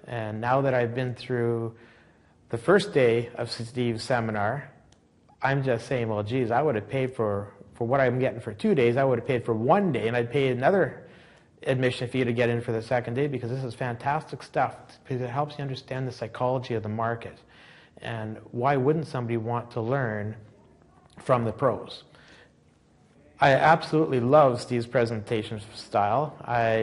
And now that I've been through the first day of Steve's seminar, I'm just saying, well, geez, I would have paid for what I'm getting for 2 days. I would have paid for 1 day, and I'd pay another admission fee to get in for the second day, because this is fantastic stuff, because it helps you understand the psychology of the market. And why wouldn't somebody want to learn from the pros? I absolutely love Steve's presentation style.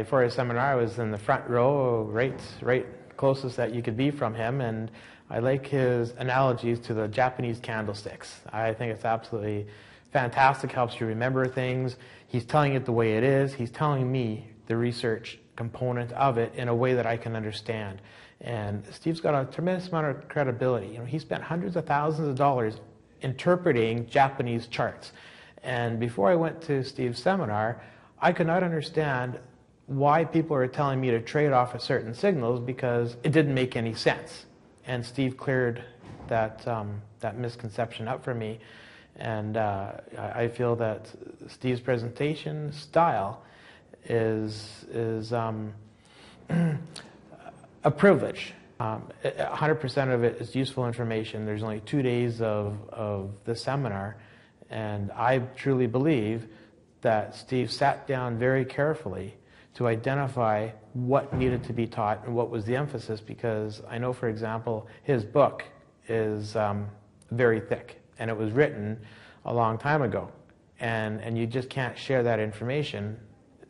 For his seminar, I was in the front row, right closest that you could be from him, and I like his analogies to the Japanese candlesticks. I think it's absolutely fantastic, helps you remember things. He's telling it the way it is. He's telling me the research component of it in a way that I can understand. And Steve's got a tremendous amount of credibility. You know, he spent hundreds of thousands of dollars interpreting Japanese charts. And before I went to Steve's seminar, I could not understand why people are telling me to trade off of certain signals, because it didn't make any sense. And Steve cleared that misconception up for me. And I feel that Steve's presentation style is a privilege. 100% of it is useful information. There's only 2 days of the seminar, and I truly believe that Steve sat down very carefully to identify what needed to be taught and what was the emphasis, because I know, for example, his book is very thick, and it was written a long time ago, and you just can't share that information.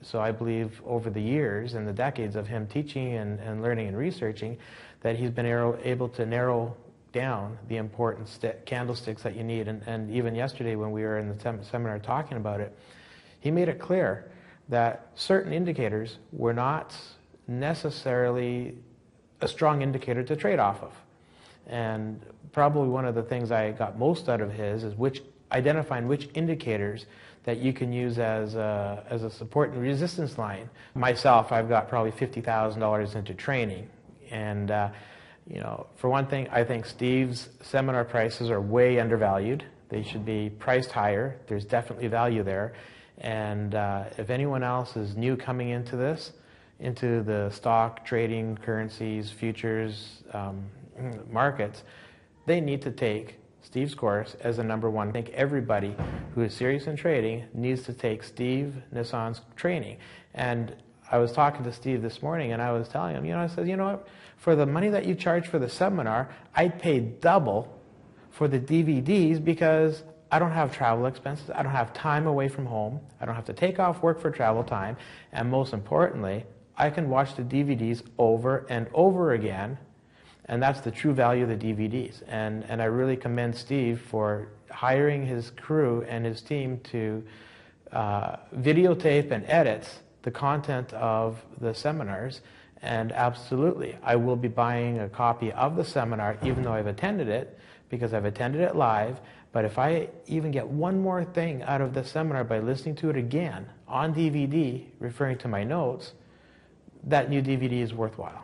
So I believe over the years and the decades of him teaching and learning and researching, that he's been able to narrow down the important candlesticks that you need. And even yesterday when we were in the seminar talking about it, he made it clear that certain indicators were not necessarily a strong indicator to trade off of. And probably one of the things I got most out of his is identifying which indicators that you can use as a support and resistance line. Myself, I've got probably $50,000 into training, and you know, for one thing, I think Steve's seminar prices are way undervalued. They should be priced higher. There's definitely value there. And if anyone else is new coming into this, into the stock, trading, currencies, futures, markets, they need to take Steve's course as a number one. I think everybody who is serious in trading needs to take Steve Nison's training. And I was talking to Steve this morning, and I was telling him, I said, you know what, for the money that you charge for the seminar, I'd pay double for the DVDs, because I don't have travel expenses, I don't have time away from home, I don't have to take off work for travel time, and most importantly, I can watch the DVDs over and over again, and that's the true value of the DVDs. And I really commend Steve for hiring his crew and his team to videotape and edit the content of the seminars. And absolutely, I will be buying a copy of the seminar, even though I've attended it, because I've attended it live. But if I even get one more thing out of the seminar by listening to it again on DVD, referring to my notes, that new DVD is worthwhile.